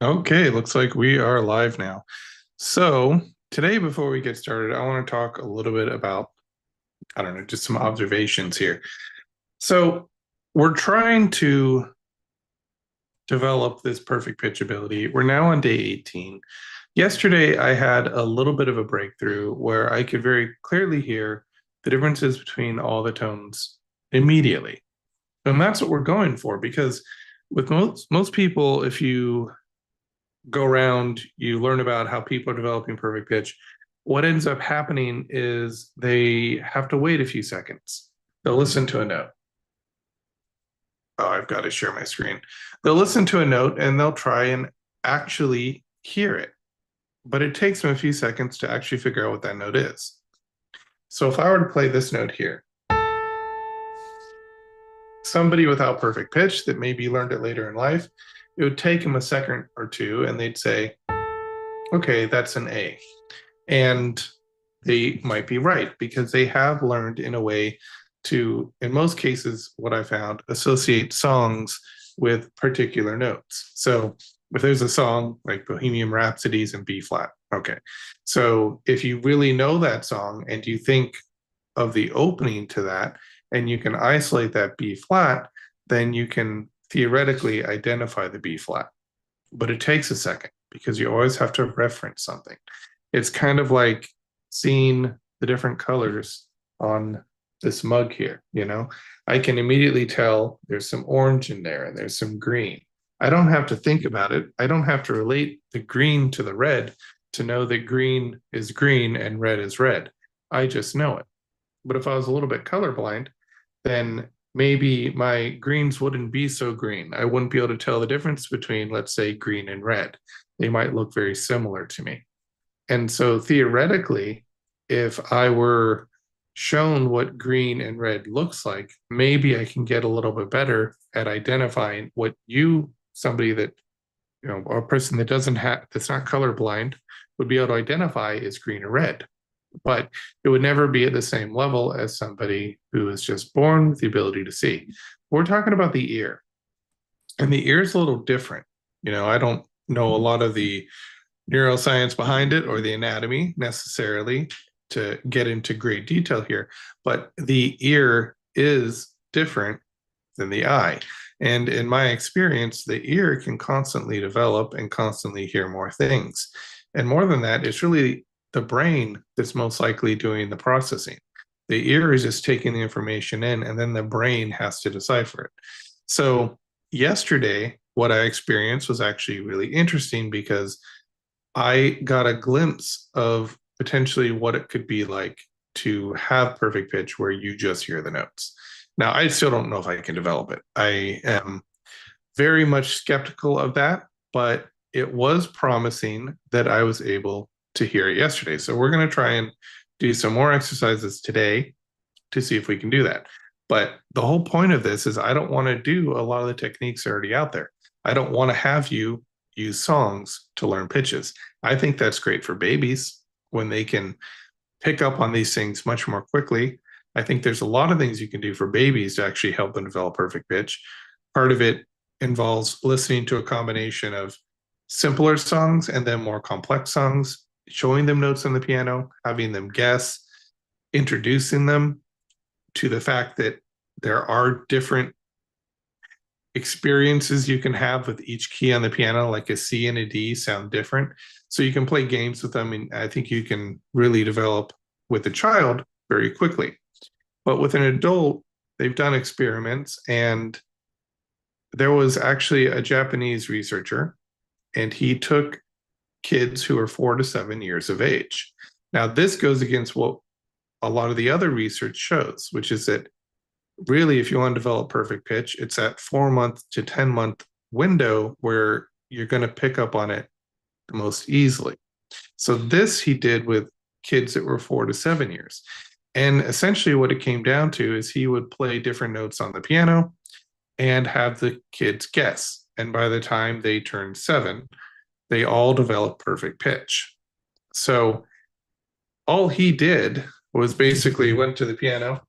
Okay, looks like we are live now. So, today, before we get started, I want to talk a little bit about, I don't know, just some observations here. So, we're trying to develop this perfect pitch ability. We're now on day 18. Yesterday, I had a little bit of a breakthrough where I could very clearly hear the differences between all the tones immediately. And that's what we're going for because with most people, if you go around, you learn about how people are developing perfect pitch. What ends up happening is they have to wait a few seconds. They'll listen to a note. Oh, I've got to share my screen. They'll listen to a note and they'll try and actually hear it. But it takes them a few seconds to actually figure out what that note is. So if I were to play this note here, somebody without perfect pitch that maybe learned it later in life, it would take them a second or two and they'd say, okay, that's an A. And they might be right because they have learned in a way to, in most cases, what I found, associate songs with particular notes. So if there's a song like Bohemian Rhapsody's in B flat, okay. So if you really know that song and you think of the opening to that and you can isolate that B flat, then you can theoretically identify the B flat. But it takes a second because you always have to reference something. It's kind of like seeing the different colors on this mug here, you know? I can immediately tell there's some orange in there and there's some green. I don't have to think about it. I don't have to relate the green to the red to know that green is green and red is red. I just know it. But if I was a little bit colorblind, then maybe my greens wouldn't be so green. I wouldn't be able to tell the difference between, let's say, green and red. They might look very similar to me. And so theoretically, if I were shown what green and red looks like, maybe I can get a little bit better at identifying what somebody that, a person that that's not colorblind would be able to identify as green or red. But it would never be at the same level as somebody who is just born with the ability to see. We're talking about the ear, and the ear is a little different. I don't know a lot of the neuroscience behind it or the anatomy necessarily to get into great detail here, but the ear is different than the eye. And in my experience, the ear can constantly develop and constantly hear more things. And more than that, it's really the brain that's most likely doing the processing. The ear is just taking the information in, and then the brain has to decipher it. So, yesterday, what I experienced was actually really interesting because I got a glimpse of potentially what it could be like to have perfect pitch where you just hear the notes. Now, I still don't know if I can develop it. I am very much skeptical of that, but it was promising that I was able to hear it yesterday. So we're going to try and do some more exercises today to see if we can do that. But the whole point of this is I don't want to do a lot of the techniques already out there. I don't want to have you use songs to learn pitches. I think that's great for babies when they can pick up on these things much more quickly. I think there's a lot of things you can do for babies to actually help them develop perfect pitch. Part of it involves listening to a combination of simpler songs and then more complex songs, showing them notes on the piano, having them guess, introducing them to the fact that there are different experiences you can have with each key on the piano, like a C and a D sound different. So you can play games with them. And I think you can really develop with a child very quickly. But with an adult, they've done experiments, and there was actually a Japanese researcher, and he took kids who are 4 to 7 years of age. Now, this goes against what a lot of the other research shows, which is that really, if you want to develop perfect pitch, it's that 4 month to 10 month window where you're going to pick up on it the most easily. So this he did with kids that were 4 to 7 years. And essentially what it came down to is he would play different notes on the piano and have the kids guess. And by the time they turned 7, they all developed perfect pitch. So all he did was basically went to the piano,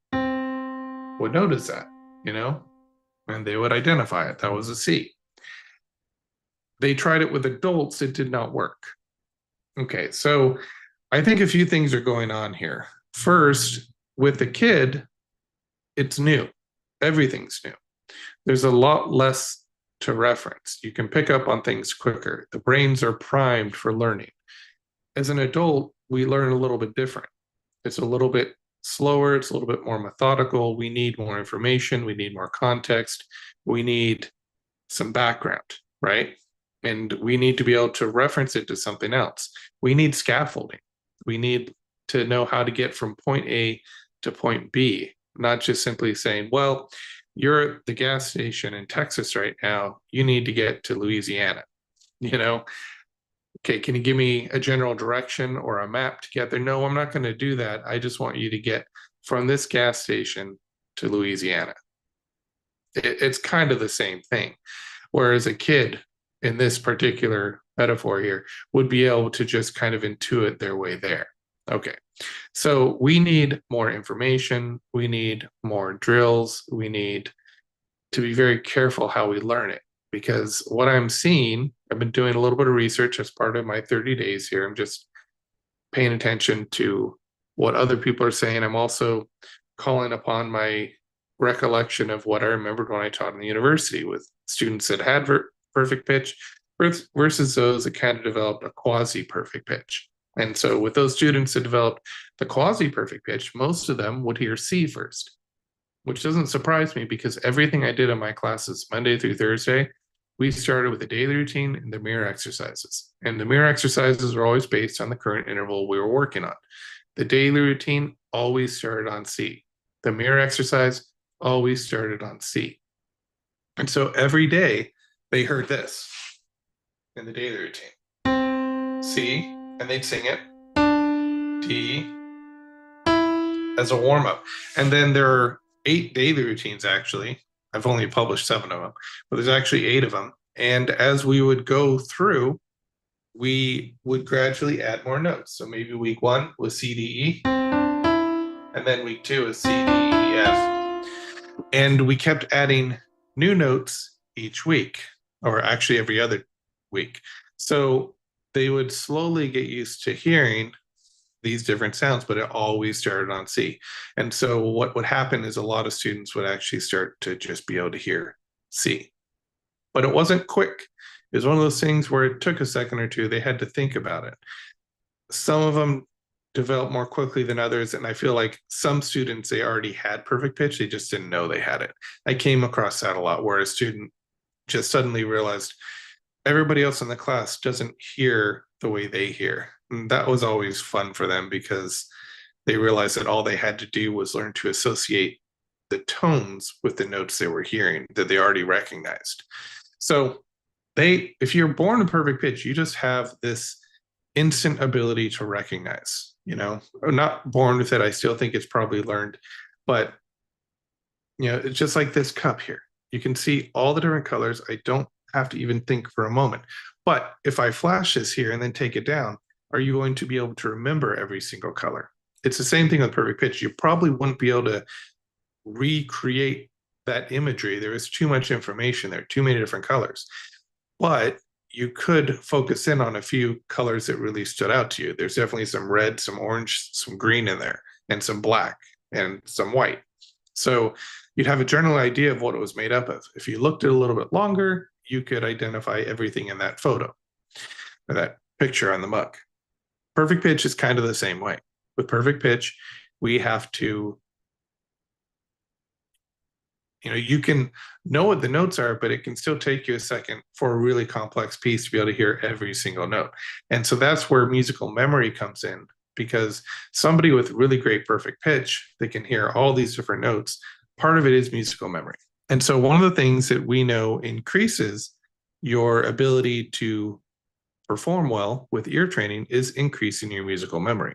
would notice that, and they would identify it. That was a C. They tried it with adults, it did not work. Okay, so I think a few things are going on here. First, with the kid, it's new. Everything's new. There's a lot less to reference. You can pick up on things quicker. The brains are primed for learning. As an adult, we learn a little bit different. It's a little bit slower, it's a little bit more methodical. We need more information, we need more context, we need some background, right? And we need to be able to reference it to something else. We need scaffolding. We need to know how to get from point A to point B, not just simply saying, well, you're at the gas station in Texas right now. You need to get to Louisiana. You know, okay, can you give me a general direction or a map to get there? No, I'm not going to do that. I just want you to get from this gas station to Louisiana. It's kind of the same thing. Whereas a kid in this particular metaphor here would be able to just kind of intuit their way there. Okay, so we need more information. We need more drills. We need to be very careful how we learn it, because what I'm seeing, I've been doing a little bit of research as part of my 30 days here. I'm just paying attention to what other people are saying. I'm also calling upon my recollection of what I remembered when I taught in the university with students that had perfect pitch versus those that kind of developed a quasi-perfect pitch. And so with those students that developed the quasi-perfect pitch, most of them would hear C first, which doesn't surprise me because everything I did in my classes Monday through Thursday, we started with the daily routine and the mirror exercises. And the mirror exercises are always based on the current interval we were working on. The daily routine always started on C. The mirror exercise always started on C. And so every day they heard this in the daily routine. C, and they'd sing it. D as a warm-up. And then there are 8 daily routines, actually. I've only published 7 of them, but there's actually 8 of them. And as we would go through, we would gradually add more notes. So maybe week 1 was C, D, E, and then week 2 is C, D, E, F. And we kept adding new notes each week, or actually every other week. So they would slowly get used to hearing these different sounds, but it always started on C. And so what would happen is a lot of students would actually start to just be able to hear C. But it wasn't quick. It was one of those things where it took a second or two. They had to think about it. Some of them developed more quickly than others. And I feel like some students, they already had perfect pitch. They just didn't know they had it. I came across that a lot where a student just suddenly realized everybody else in the class doesn't hear the way they hear. And that was always fun for them because they realized that all they had to do was learn to associate the tones with the notes they were hearing that they already recognized. So if you're born in perfect pitch, you just have this instant ability to recognize, not born with it. I still think it's probably learned, but it's just like this cup here. You can see all the different colors. I don't have to even think for a moment. But if I flash this here and then take it down, are you going to be able to remember every single color? It's the same thing with perfect pitch. You probably wouldn't be able to recreate that imagery. There is too much information there, too many different colors. But you could focus in on a few colors that really stood out to you. There's definitely some red, some orange, some green in there, and some black, and some white. So you'd have a general idea of what it was made up of. If you looked at it a little bit longer, you could identify everything in that photo or that picture on the mug. Perfect pitch is kind of the same way. With perfect pitch, we have to, you can know what the notes are, but it can still take you a second for a really complex piece to be able to hear every single note. And so that's where musical memory comes in, because somebody with really great perfect pitch, they can hear all these different notes. Part of it is musical memory. And so one of the things that we know increases your ability to perform well with ear training is increasing your musical memory.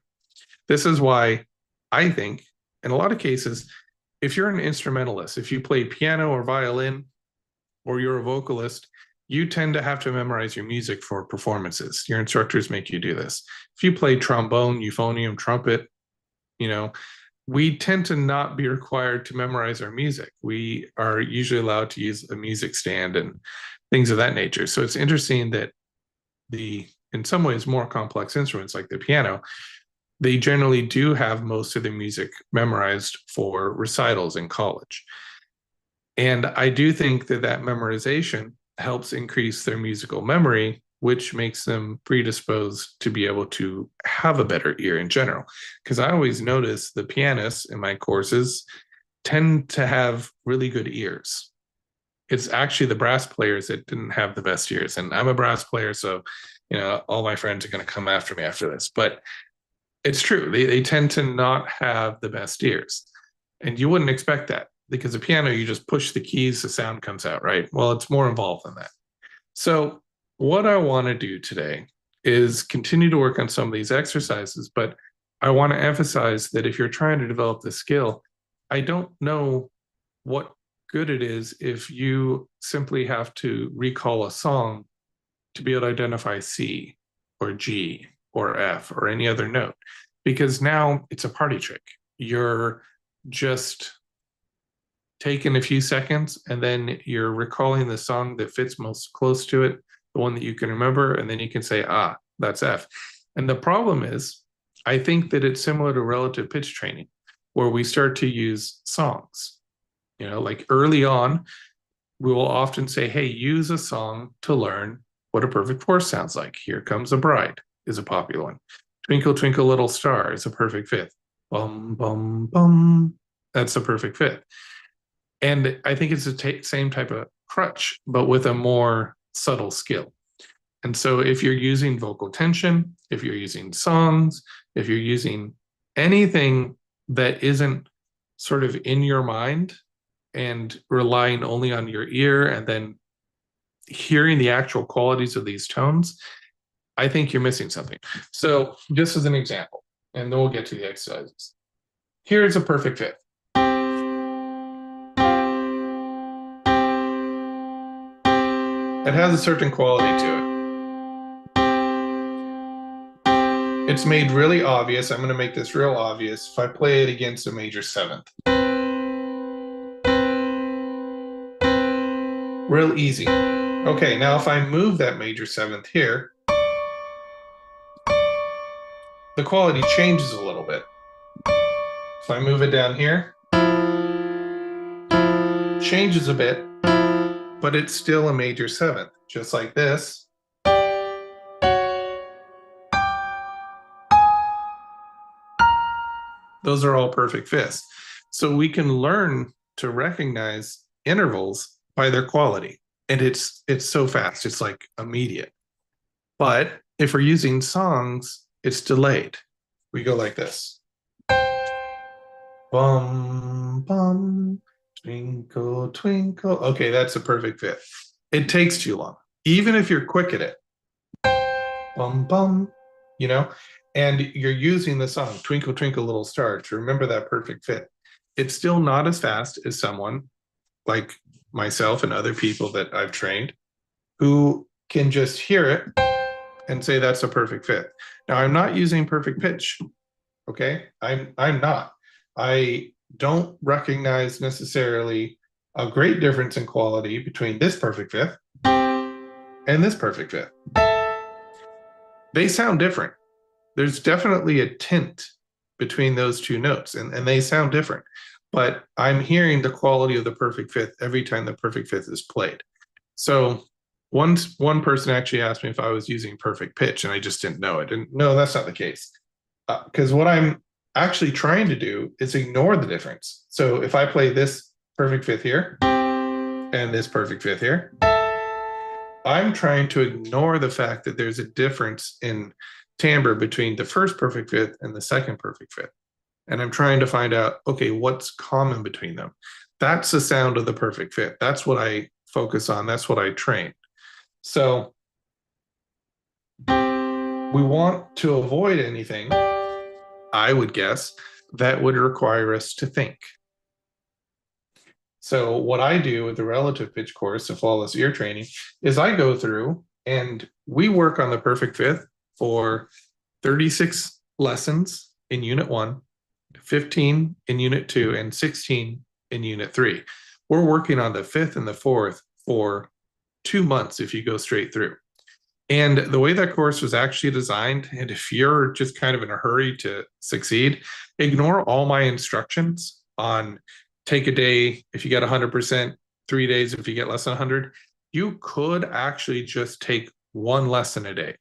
This is why I think, in a lot of cases, if you're an instrumentalist, if you play piano or violin, or you're a vocalist, you tend to have to memorize your music for performances. Your instructors make you do this. If you play trombone, euphonium, trumpet, we tend to not be required to memorize our music. We are usually allowed to use a music stand and things of that nature. So it's interesting that in some ways, more complex instruments like the piano, they generally do have most of their music memorized for recitals in college. And I do think that memorization helps increase their musical memory, which makes them predisposed to be able to have a better ear in general. Because I always notice the pianists in my courses tend to have really good ears. It's actually the brass players that didn't have the best ears. And I'm a brass player, so all my friends are going to come after me after this. But it's true. They tend to not have the best ears. And you wouldn't expect that because a piano, you just push the keys, the sound comes out, right? Well, it's more involved than that. So, what I want to do today is continue to work on some of these exercises, but I want to emphasize that if you're trying to develop the skill, I don't know what good it is if you simply have to recall a song to be able to identify C or G or F or any other note, because now it's a party trick. You're just taking a few seconds and then you're recalling the song that fits most close to it, the one that you can remember, and then you can say, that's F. And the problem is, I think that it's similar to relative pitch training, where we start to use songs. Like early on, we will often say, hey, use a song to learn what a perfect fourth sounds like. Here Comes a Bride is a popular one. Twinkle, Twinkle, Little Star is a perfect fifth. Bum, bum, bum. That's a perfect fifth. And I think it's the same type of crutch, but with a more subtle skill. And so if you're using vocal tension, if you're using songs, if you're using anything that isn't sort of in your mind and relying only on your ear and then hearing the actual qualities of these tones, I think you're missing something. So just as an example, and then we'll get to the exercises. Here's a perfect fifth. It has a certain quality to it. It's made really obvious. I'm going to make this real obvious if I play it against a major seventh. Real easy. Okay, now if I move that major seventh here, the quality changes a little bit. If I move it down here, changes a bit, but it's still a major seventh, just like this. Those are all perfect fifths. So we can learn to recognize intervals by their quality. And it's so fast, it's like immediate. But if we're using songs, it's delayed. We go like this. Bum, bum, twinkle, twinkle. Okay, that's a perfect fifth. It takes too long, even if you're quick at it. Bum, bum, and you're using the song Twinkle, Twinkle, Little Star to remember that perfect fifth. It's still not as fast as someone like myself and other people that I've trained who can just hear it and say that's a perfect fifth. Now, I'm not using perfect pitch. Okay, I'm not. I don't recognize necessarily a great difference in quality between this perfect fifth and this perfect fifth. They sound different. There's definitely a tint between those two notes, and they sound different. But I'm hearing the quality of the perfect fifth every time the perfect fifth is played. So one person actually asked me if I was using perfect pitch, and I just didn't know it. And no, that's not the case. Because what I'm actually trying to do is ignore the difference. So if I play this perfect fifth here and this perfect fifth here, I'm trying to ignore the fact that there's a difference in timbre between the first perfect fifth and the second perfect fifth. And I'm trying to find out, okay, what's common between them? That's the sound of the perfect fifth. That's what I focus on. That's what I train. So we want to avoid anything, I would guess, that would require us to think. So what I do with the relative pitch course, the flawless ear training, is I go through and we work on the perfect fifth for 36 lessons in unit 1. 15 in unit 2, and 16 in unit 3. We're working on the 5th and the 4th for 2 months if you go straight through. And the way that course was actually designed, and if you're just kind of in a hurry to succeed, ignore all my instructions on take a day if you get 100%, 3 days if you get less than 100. You could actually just take one lesson a day.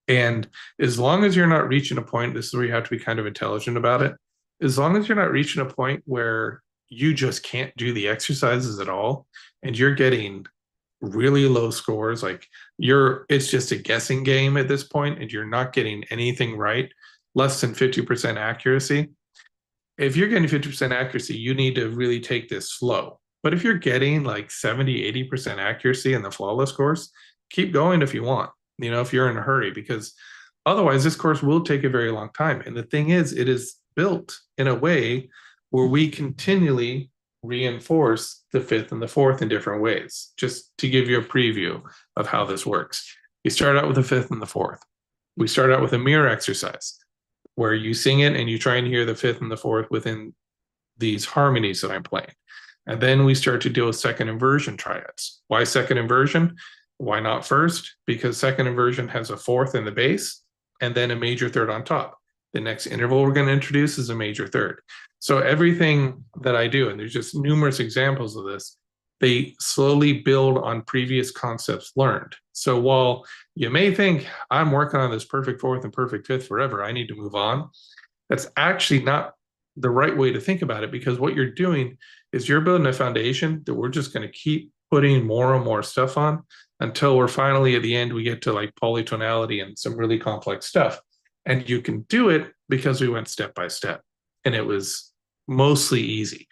And as long as you're not reaching a point, this is where you have to be kind of intelligent about it. As long as you're not reaching a point where you just can't do the exercises at all, and you're getting really low scores, like it's just a guessing game at this point, and you're not getting anything right, less than 50% accuracy. If you're getting 50% accuracy, you need to really take this slow. But if you're getting like 70, 80% accuracy in the flawless course, keep going if you want, if you're in a hurry, because otherwise this course will take a very long time. And the thing is, it is built in a way where we continually reinforce the 5th and the 4th in different ways, just to give you a preview of how this works. You start out with the 5th and the 4th. We start out with a mirror exercise where you sing it and you try and hear the 5th and the 4th within these harmonies that I'm playing. And then we start to deal with second inversion triads. Why second inversion? Why not first? Because second inversion has a 4th in the bass and then a major 3rd on top. The next interval we're going to introduce is a major 3rd. So everything that I do, and there's just numerous examples of this, they slowly build on previous concepts learned. So while you may think I'm working on this perfect 4th and perfect 5th forever, I need to move on, that's actually not the right way to think about it, because what you're doing is you're building a foundation that we're just going to keep putting more and more stuff on until we're finally at the end, we get to like polytonality and some really complex stuff. And you can do it because we went step by step and it was mostly easy.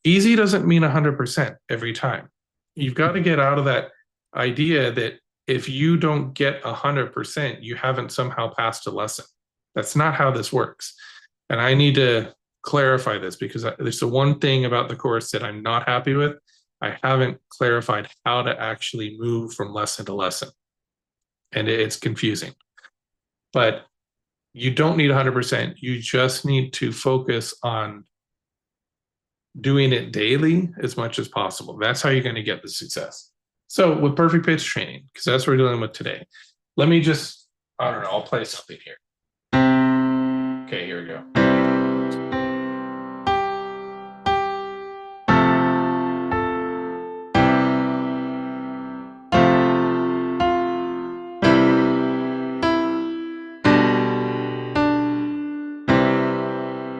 Easy doesn't mean 100% every time. You've got to get out of that idea that if you don't get 100%, you haven't somehow passed a lesson. That's not how this works. And I need to clarify this because there's the one thing about the course that I'm not happy with. I haven't clarified how to actually move from lesson to lesson. And it's confusing. But you don't need 100%. You just need to focus on doing it daily as much as possible. That's how you're going to get the success. So with perfect pitch training, because that's what we're dealing with today, let me just, I don't know, I'll play something here. Okay, here we go.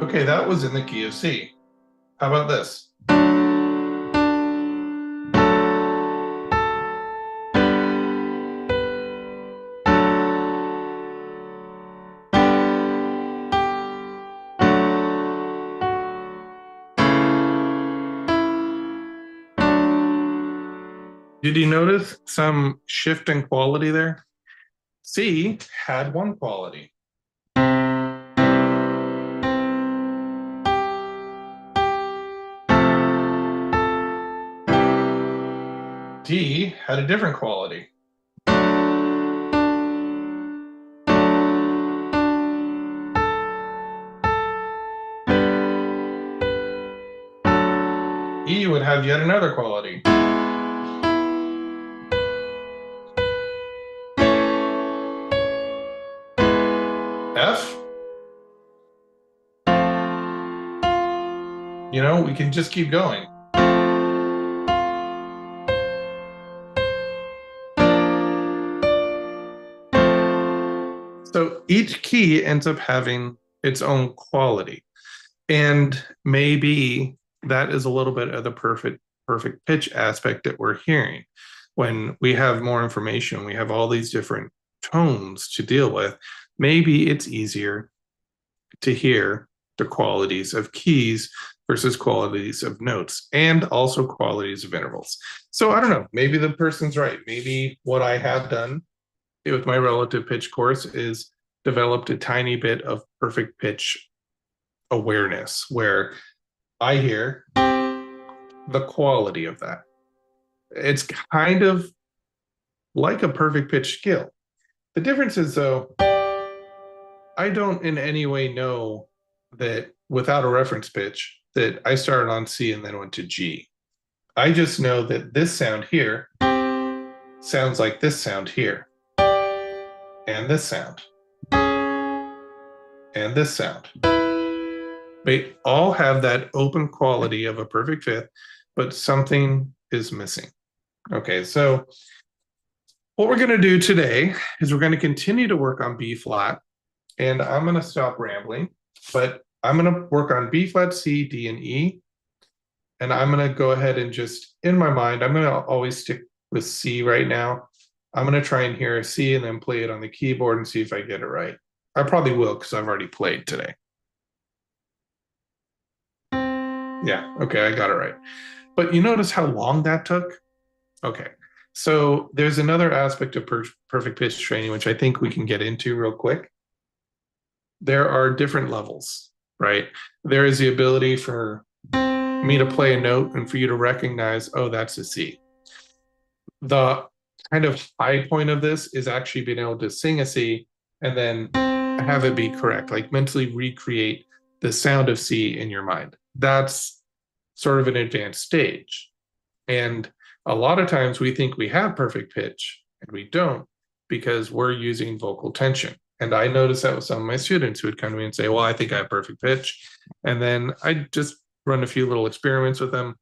Okay, that was in the key of C. How about this? Did you notice some shift in quality there? C had one quality. D had a different quality. E would have yet another quality. F, we can just keep going. So each key ends up having its own quality. And maybe that is a little bit of the perfect pitch aspect that we're hearing. When we have more information, we have all these different tones to deal with, maybe it's easier to hear the qualities of keys versus qualities of notes and also qualities of intervals. So I don't know, maybe the person's right. Maybe what I have done with my relative pitch course is developed a tiny bit of perfect pitch awareness where I hear the quality of that. It's kind of like a perfect pitch skill. The difference is, though, I don't in any way know that without a reference pitch that I started on C and then went to G. I just know that this sound here sounds like this sound here, and this sound, and this sound. They all have that open quality of a perfect fifth, but something is missing. Okay, so what we're going to do today is we're going to continue to work on B flat, and I'm going to stop rambling, but I'm going to work on B flat, C, D, and E. And I'm going to go ahead and just, in my mind, I'm going to always stick with C right now. I'm going to try and hear a C and then play it on the keyboard and see if I get it right. I probably will because I've already played today. Yeah, okay, I got it right. But you notice how long that took? Okay, so there's another aspect of perfect pitch training, which I think we can get into real quick. There are different levels, right? There is the ability for me to play a note and for you to recognize, oh, that's a C. The kind of high point of this is actually being able to sing a C and then have it be correct, like mentally recreate the sound of C in your mind. That's sort of an advanced stage. And a lot of times we think we have perfect pitch and we don't because we're using vocal tension. And I noticed that with some of my students who would come to me and say, well, I think I have perfect pitch. And then I just run a few little experiments with them.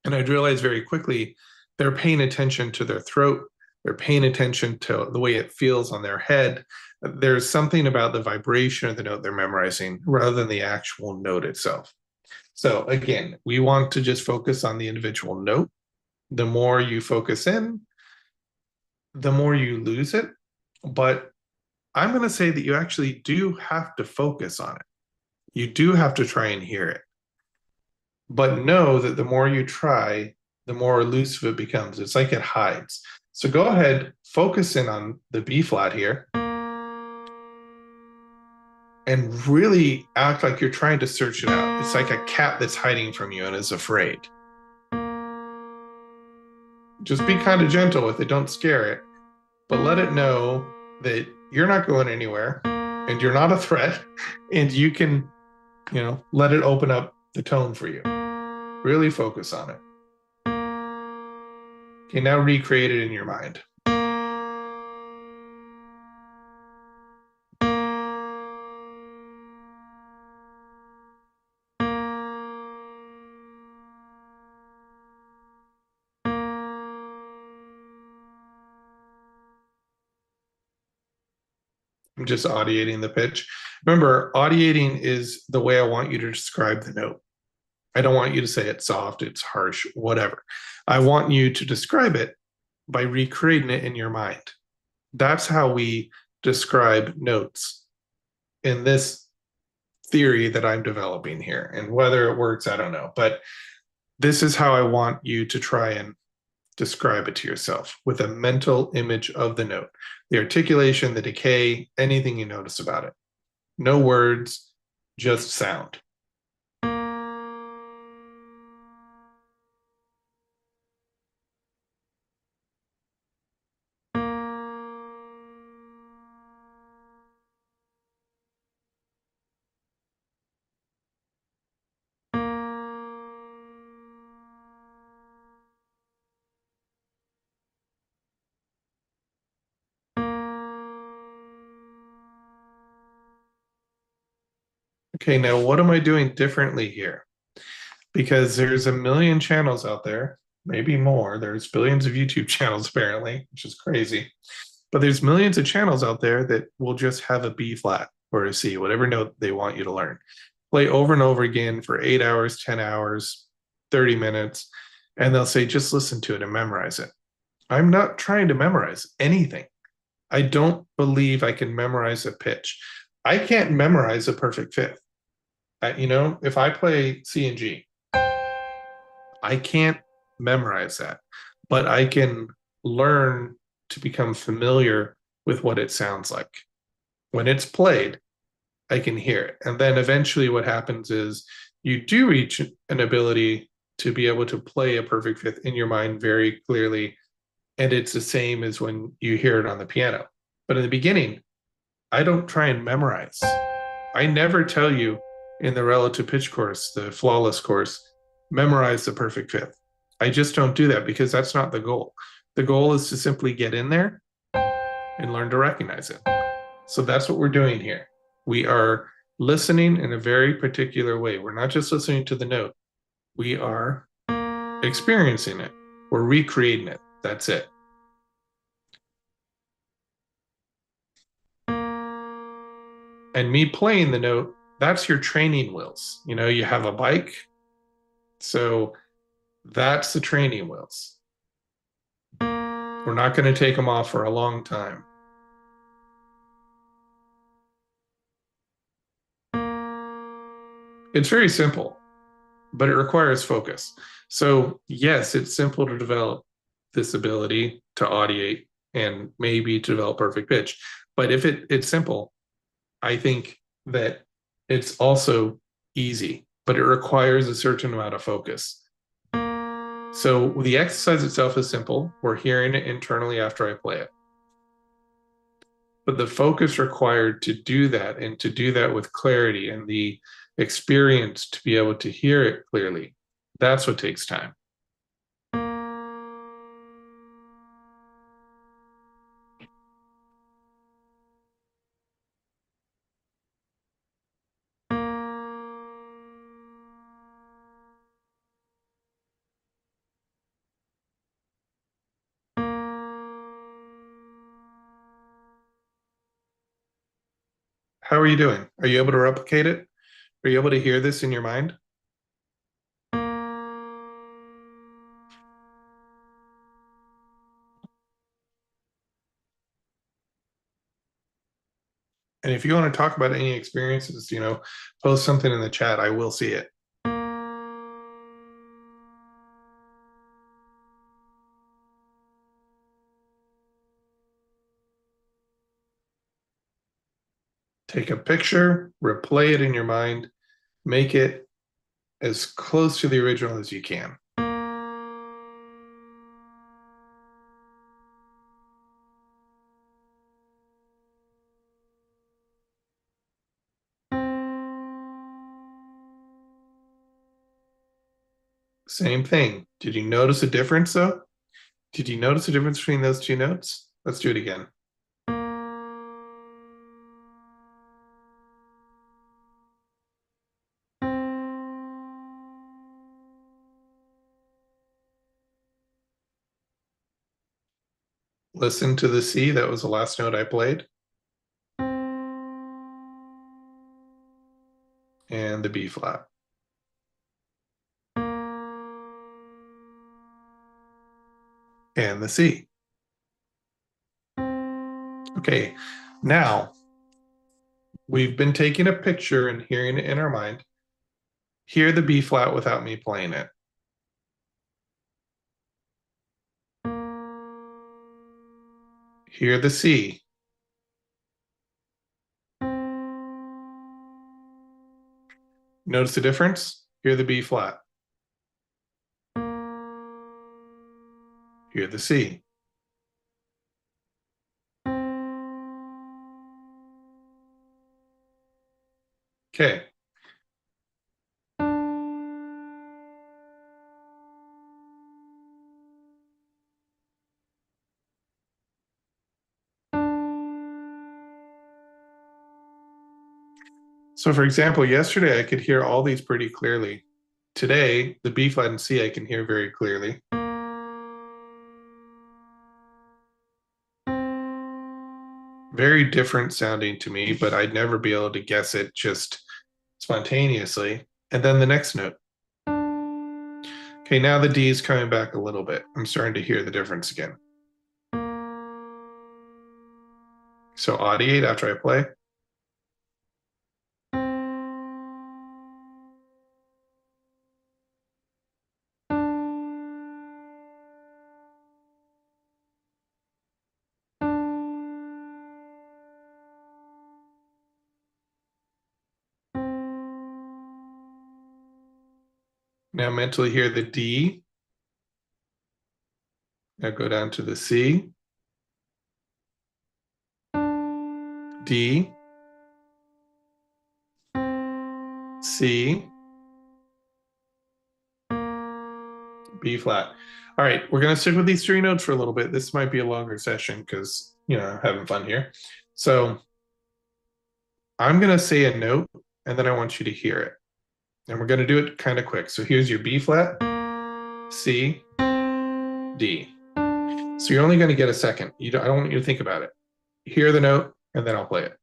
And I'd realize very quickly they're paying attention to their throat. They're paying attention to the way it feels on their head. There's something about the vibration of the note they're memorizing rather than the actual note itself. So again, we want to just focus on the individual note. The more you focus in, the more you lose it. But I'm going to say that you actually do have to focus on it. You do have to try and hear it. But know that the more you try, the more elusive it becomes. It's like it hides. So go ahead, focus in on the B flat here, and really act like you're trying to search it out. It's like a cat that's hiding from you and is afraid. Just be kind of gentle with it. Don't scare it, but let it know that you're not going anywhere and you're not a threat, and you can, let it open up the tone for you. Really focus on it. Okay, now recreate it in your mind. I'm just audiating the pitch. Remember, audiating is the way I want you to describe the note. I don't want you to say it's soft, it's harsh, whatever. I want you to describe it by recreating it in your mind. That's how we describe notes in this theory that I'm developing here. And whether it works, I don't know. But this is how I want you to try and describe it to yourself with a mental image of the note, the articulation, the decay, anything you notice about it. No words, just sound. Okay, now what am I doing differently here? Because there's a million channels out there, maybe more. There's billions of YouTube channels, apparently, which is crazy. But there's millions of channels out there that will just have a B flat or a C, whatever note they want you to learn. Play over and over again for 8 hours, 10 hours, 30 minutes, and they'll say, just listen to it and memorize it. I'm not trying to memorize anything. I don't believe I can memorize a pitch. I can't memorize a perfect fifth. If I play C and G, I can't memorize that, but I can learn to become familiar with what it sounds like. When it's played, I can hear it. And then eventually what happens is you do reach an ability to be able to play a perfect fifth in your mind very clearly. And it's the same as when you hear it on the piano. But in the beginning, I don't try and memorize. I never tell you in the relative pitch course, the flawless course, memorize the perfect fifth. I just don't do that because that's not the goal. The goal is to simply get in there and learn to recognize it. So that's what we're doing here. We are listening in a very particular way. We're not just listening to the note. We are experiencing it. We're recreating it. That's it. And me playing the note, that's your training wheels. You know, you have a bike. So that's the training wheels. We're not going to take them off for a long time. It's very simple, but it requires focus. So yes, it's simple to develop this ability to audiate and maybe to develop perfect pitch. But if it's simple, I think that it's also easy, but it requires a certain amount of focus. So the exercise itself is simple. We're hearing it internally after I play it. But the focus required to do that and to do that with clarity and the experience to be able to hear it clearly, that's what takes time. How are you doing? Are you able to replicate it? Are you able to hear this in your mind? And if you want to talk about any experiences, post something in the chat. I will see it. Take a picture, replay it in your mind, make it as close to the original as you can. Same thing. Did you notice a difference though? Did you notice a difference between those two notes? Let's do it again. Listen to the C. That was the last note I played. And the B flat. And the C. Okay, now we've been taking a picture and hearing it in our mind. Hear the B flat without me playing it. Hear the C. Notice the difference? Hear the B flat. Hear the C. Okay. So for example, yesterday I could hear all these pretty clearly. Today, the B flat and C I can hear very clearly. Very different sounding to me, but I'd never be able to guess it just spontaneously. And then the next note. Okay, now the D is coming back a little bit. I'm starting to hear the difference again. So audiate after I play. Now mentally hear the D. Now go down to the C. D. C, B flat. All right, we're going to stick with these three notes for a little bit. This might be a longer session because, having fun here. So I'm going to say a note and then I want you to hear it. And we're going to do it kind of quick. So here's your B flat, C, D. So you're only going to get a second. I don't want you to think about it. Hear the note and then I'll play it.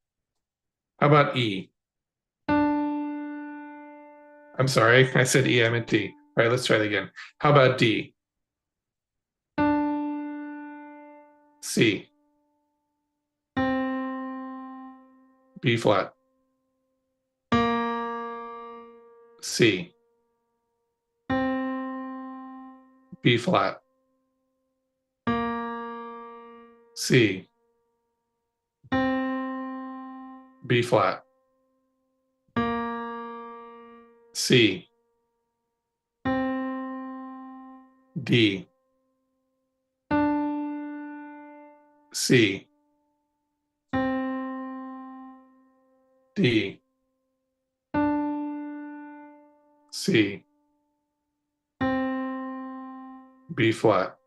How about E? I'm sorry, I said E, I meant D. All right, let's try that again. How about D? C, B flat, C, B flat, C, B flat, C, D, C, D, C, B flat,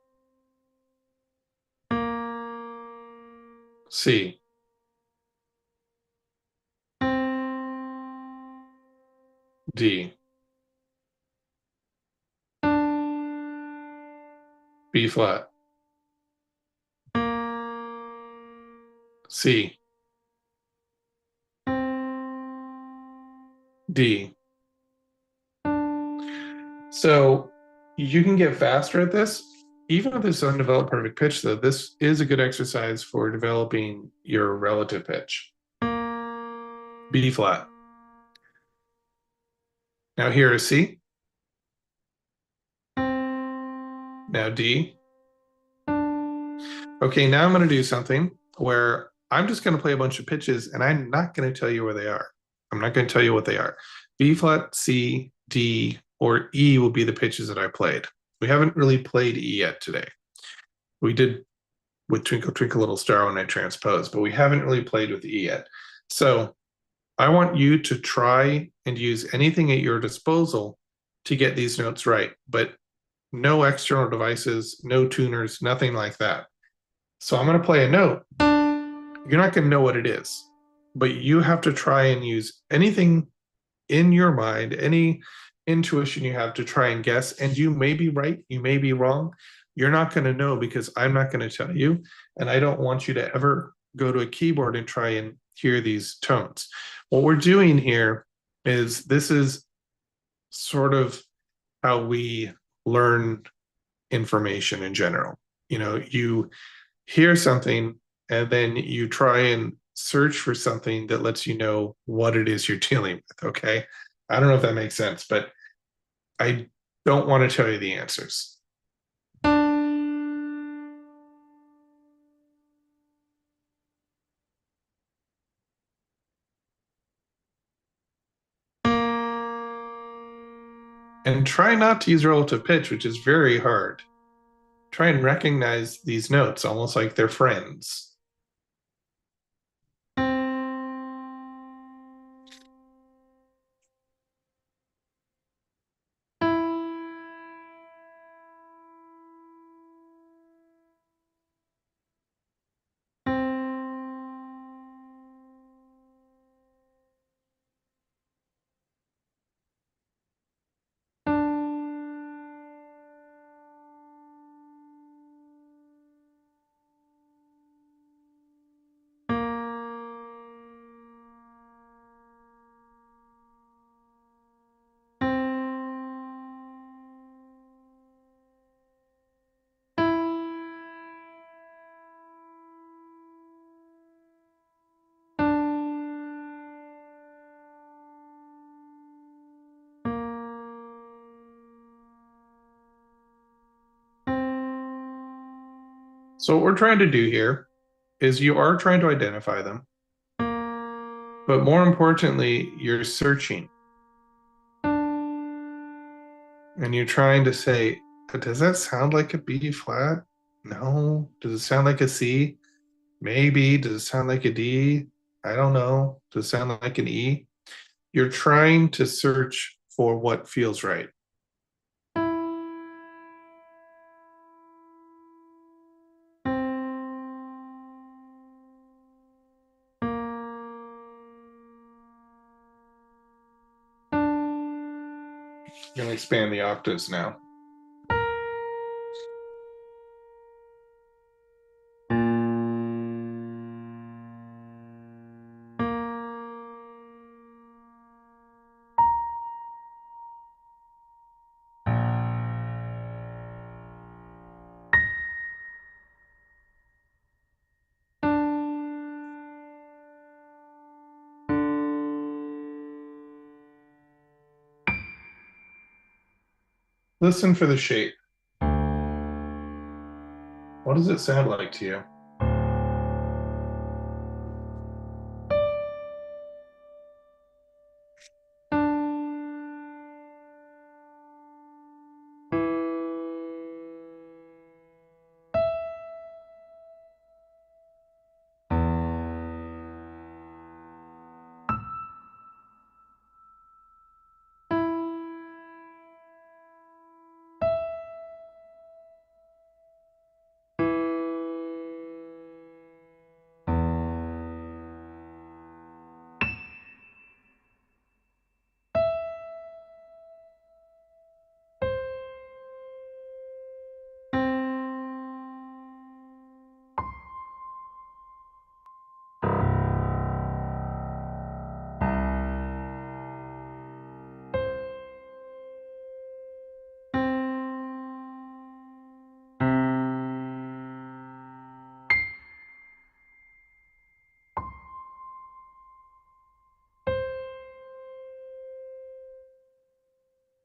C, D, B flat, C, D. So you can get faster at this. Even with this undeveloped perfect pitch, though, this is a good exercise for developing your relative pitch. B flat. Now here is C. Now D. Okay, now I'm going to do something where I'm just going to play a bunch of pitches and I'm not going to tell you where they are. I'm not going to tell you what they are. B flat, C, D, or E will be the pitches that I played. We haven't really played E yet today. We did with Twinkle Twinkle Little Star when I transposed, but we haven't really played with E yet. So I want you to try and use anything at your disposal to get these notes right, but no external devices, no tuners, nothing like that. So I'm going to play a note. You're not going to know what it is, but you have to try and use anything in your mind, any intuition you have to try and guess. And you may be right, you may be wrong. You're not going to know because I'm not going to tell you. And I don't want you to ever go to a keyboard and try and hear these tones. What we're doing here is this is sort of how we learn information in general. You hear something and then you try and search for something that lets you know what it is you're dealing with. Okay. I don't know if that makes sense, but I don't want to tell you the answers. And try not to use relative pitch, which is very hard. Try and recognize these notes almost like they're friends. So what we're trying to do here is you are trying to identify them, but more importantly, you're searching and you're trying to say, does that sound like a B flat? No. Does it sound like a C? Maybe. Does it sound like a D? I don't know. Does it sound like an E? You're trying to search for what feels right. I'm going to expand the octaves now. Listen for the shape. What does it sound like to you?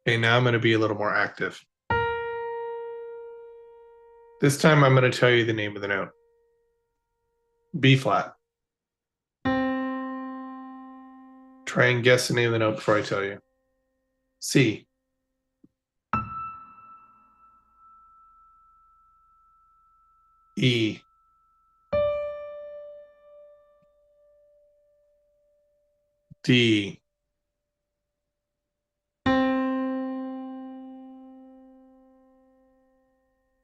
Okay, now I'm going to be a little more active. This time I'm going to tell you the name of the note. B flat. Try and guess the name of the note before I tell you. C. E. D.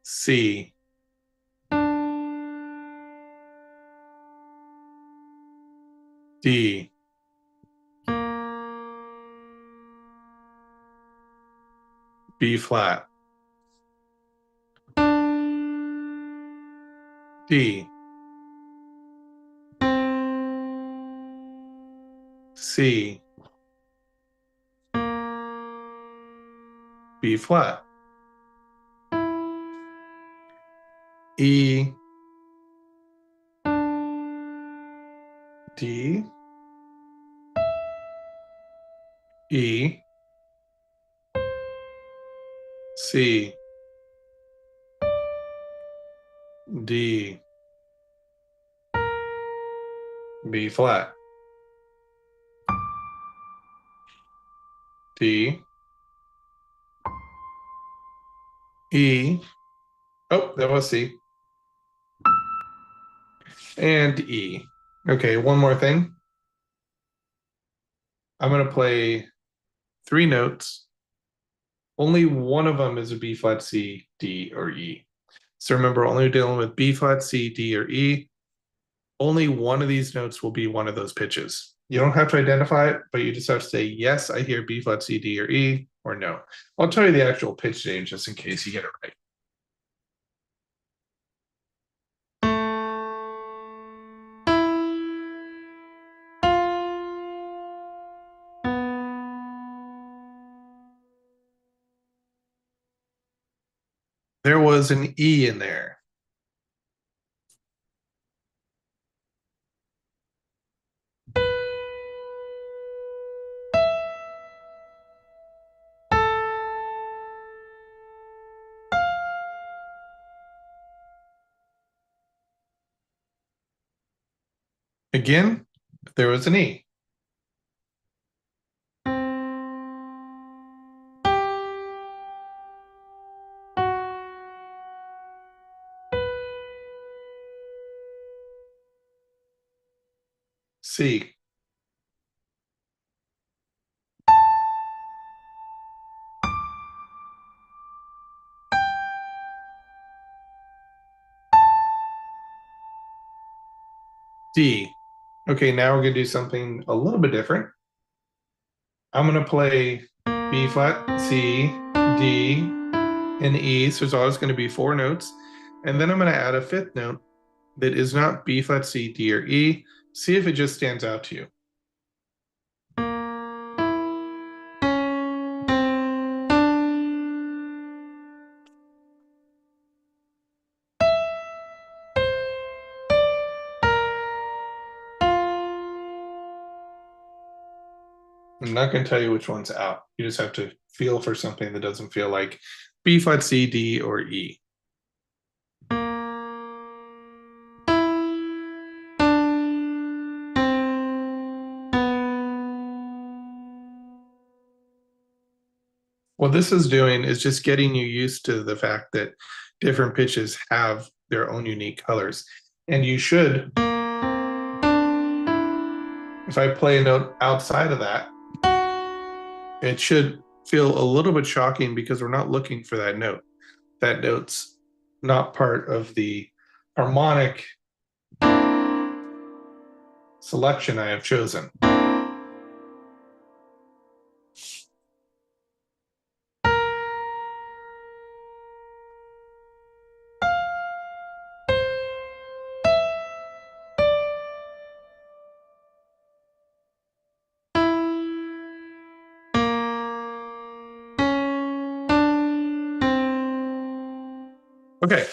C. D. B flat. D. C. B flat. E. D. E. C. D. B flat. D. E. Oh, that was C. And E. Okay, one more thing. I'm going to play 3 notes. Only one of them is a B flat, C, D, or E. So remember, only dealing with B flat, C, D, or E. Only one of these notes will be one of those pitches. You don't have to identify it, but you just have to say, yes, I hear B flat, C, D, or E, or no. I'll tell you the actual pitch name just in case you get it right. There was an E in there. Again, there was an E. C. D. Okay, now we're going to do something a little bit different. I'm going to play B flat, C, D, and E. So there's always going to be four notes. And then I'm going to add a fifth note that is not B flat, C, D, or E. See if it just stands out to you. I'm not going to tell you which one's out. You just have to feel for something that doesn't feel like B flat, C, D, or E. What this is doing is just getting you used to the fact that different pitches have their own unique colors. And you should, if I play a note outside of that, it should feel a little bit shocking because we're not looking for that note. That note's not part of the harmonic selection I have chosen. Okay,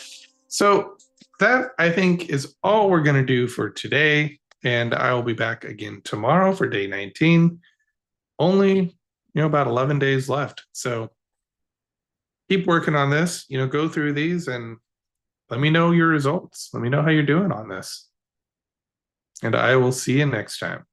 so that I think is all we're going to do for today. And I will be back again tomorrow for day 19. Only, about 11 days left. So keep working on this, go through these and let me know your results. Let me know how you're doing on this. And I will see you next time.